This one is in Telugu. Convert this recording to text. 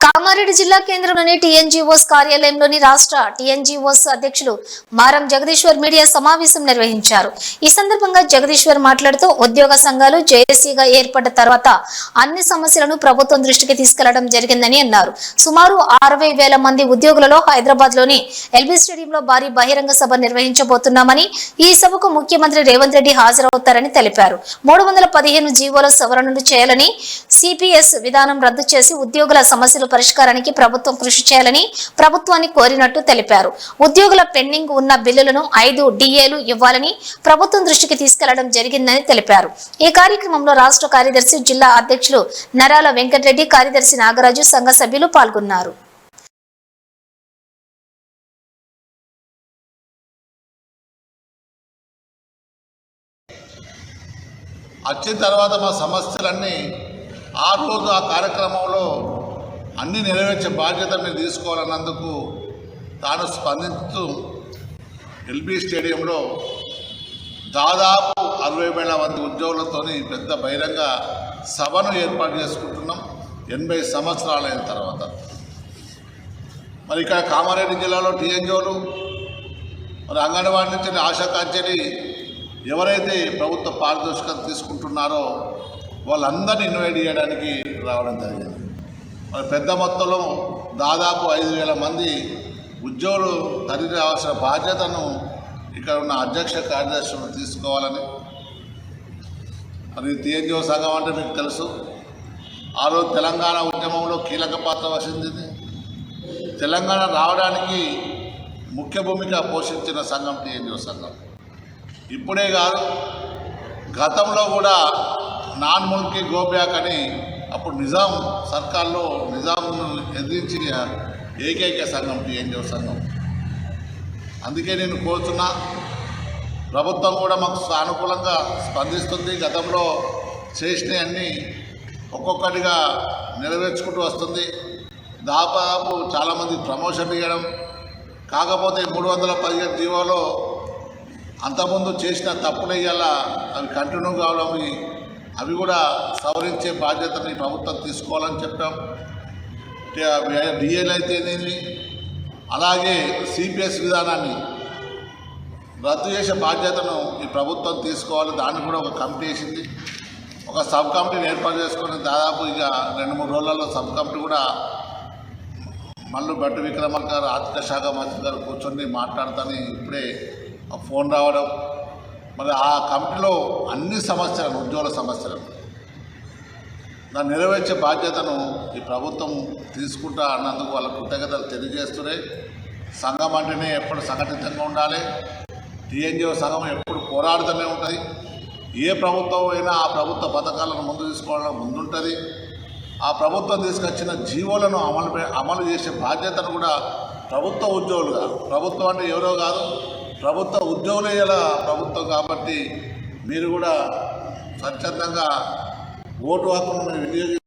కామారెడ్డి జిల్లా కేంద్రంలోని టీఎన్జీఓస్ కార్యాలయంలోని రాష్ట్ర టీఎన్జీఓస్ అధ్యక్షులు మారం జగదీశ్వర్ మీడియా సమావేశం నిర్వహించారు. ఈ సందర్భంగా జగదీశ్వర్ మాట్లాడుతూ ఉద్యోగ సంఘాలు జేఏసీగా ఏర్పడ్డ తర్వాత అన్ని సమస్యలను ప్రభుత్వం దృష్టికి తీసుకెళ్లడం జరిగిందని అన్నారు. సుమారు 60,000 మంది ఉద్యోగులలో హైదరాబాద్ లోని ఎల్బీ స్టేడియంలో భారీ బహిరంగ సభ నిర్వహించబోతున్నామని, ఈ సభకు ముఖ్యమంత్రి రేవంత్ రెడ్డి హాజరవుతారని తెలిపారు. 315 జీవోల సవరణలు చేయాలని, సిపిఎస్ విధానం రద్దు చేసి ఉద్యోగుల సమస్యలు పరిష్కారానికి ప్రభుత్వం కృషి చేయాలని ప్రభుత్వాన్ని కోరినట్టు తెలిపారు. ఉద్యోగుల పెండింగ్ ఉన్న బిల్లులను 5 డిఏలు ఇవ్వాలని ప్రభుత్వం దృష్టికి తీసుకెళ్లడం జరిగిందని తెలిపారు. ఈ కార్యక్రమంలో రాష్ట్ర కార్యదర్శి, జిల్లా అధ్యక్షులు నరాల వెంకటరెడ్డి, కార్యదర్శి నాగరాజు, సంఘ సభ్యులు పాల్గొన్నారు. వచ్చిన తర్వాత మా సమస్యలన్నీ ఆ రోజు ఆ కార్యక్రమంలో అన్నీ నెరవేర్చే బాధ్యత మీరు తీసుకోవాలన్నందుకు తాను స్పందిస్తూ ఎల్బీ స్టేడియంలో దాదాపు 60,000 మంది ఉద్యోగులతో పెద్ద బహిరంగ సభను ఏర్పాటు చేసుకుంటున్నాం 80 సంవత్సరాలైన తర్వాత. మరి ఇక్కడ కామారెడ్డి జిల్లాలో టీఎన్జీఓలు, మరి అంగన్వాడీ నుంచి ఆశా కాంచెలి ఎవరైతే ప్రభుత్వ పారితోషికం తీసుకుంటున్నారో వాళ్ళందరినీ ఇన్వైట్ చేయడానికి రావడం జరిగింది. మరి పెద్ద మొత్తంలో దాదాపు 5,000 మంది ఉద్యోగులు తరలి రావాల్సిన బాధ్యతను ఇక్కడ ఉన్న అధ్యక్ష కార్యదర్శులు తీసుకోవాలని. మరి టీఎన్జీఓ సంఘం అంటే మీకు తెలుసు, ఆ రోజు తెలంగాణ ఉద్యమంలో కీలక పాత్ర వహించింది. తెలంగాణ రావడానికి ముఖ్య భూమిక పోషించిన సంఘం టీఎన్జీఓ సంఘం. ఇప్పుడే కాదు, గతంలో కూడా నాన్ ముల్కీ గోబ్యాక్ అని అప్పుడు నిజాం సర్కార్లో నిజాంను ఎదిరించిన ఏకైక సంఘం టీఎన్జీఓ సంఘం. అందుకే నేను కోరుతున్నా, ప్రభుత్వం కూడా మాకు సానుకూలంగా స్పందిస్తుంది. గతంలో చేసినవన్నీ ఒక్కొక్కటిగా నెరవేర్చుకుంటూ వస్తుంది. దాదాపు చాలామంది ప్రమోషన్ ఇవ్వడం, కాకపోతే 317 జీవోలో అంతకుముందు చేసిన తప్పులు ఇవాళ అవి కంటిన్యూ కావడం, అవి కూడా సవరించే బాధ్యతని ప్రభుత్వం తీసుకోవాలని చెప్పాం. డిఏలు అయితేనేమి, అలాగే సిపిఎస్ విధానాన్ని రద్దు చేసే బాధ్యతను ఈ ప్రభుత్వం తీసుకోవాలి. దాన్ని కూడా ఒక కమిటీ వేసింది. ఒక సబ్ కమిటీని ఏర్పాటు చేసుకొని దాదాపు ఇక 2-3 రోజులలో సబ్ కమిటీ కూడా మల్లు భట్టి విక్రమార్క గారు, ఆర్థిక శాఖ మంత్రి గారు కూర్చొని మాట్లాడుతూనే ఇప్పుడే ఫోన్ రావడం. మరి ఆ కమిటీలో అన్ని సమస్యలను, ఉద్యోగుల సమస్యలను దాన్ని నెరవేర్చే బాధ్యతను ఈ ప్రభుత్వం తీసుకుంటా అన్నందుకు వాళ్ళ కృతజ్ఞతలు తెలియజేస్తూనే, సంఘం అంటేనే ఎప్పుడు సంఘటితంగా ఉండాలి. టీఎన్జీఓ సంఘం ఎప్పుడు పోరాడుతూనే ఉంటుంది. ఏ ప్రభుత్వం అయినా ఆ ప్రభుత్వ పథకాలను ముందు తీసుకోవడం ముందుంటుంది. ఆ ప్రభుత్వం తీసుకొచ్చిన జీవోలను అమలు చేసే బాధ్యతను కూడా ప్రభుత్వ ఉద్యోగులుగా, ప్రభుత్వం అంటే ఎవరో కాదు, ప్రభుత్వ ఉద్యోగులే ప్రభుత్వం కాబట్టి మీరు కూడా స్వచ్ఛందంగా ఓటు హక్కును వినియోగించి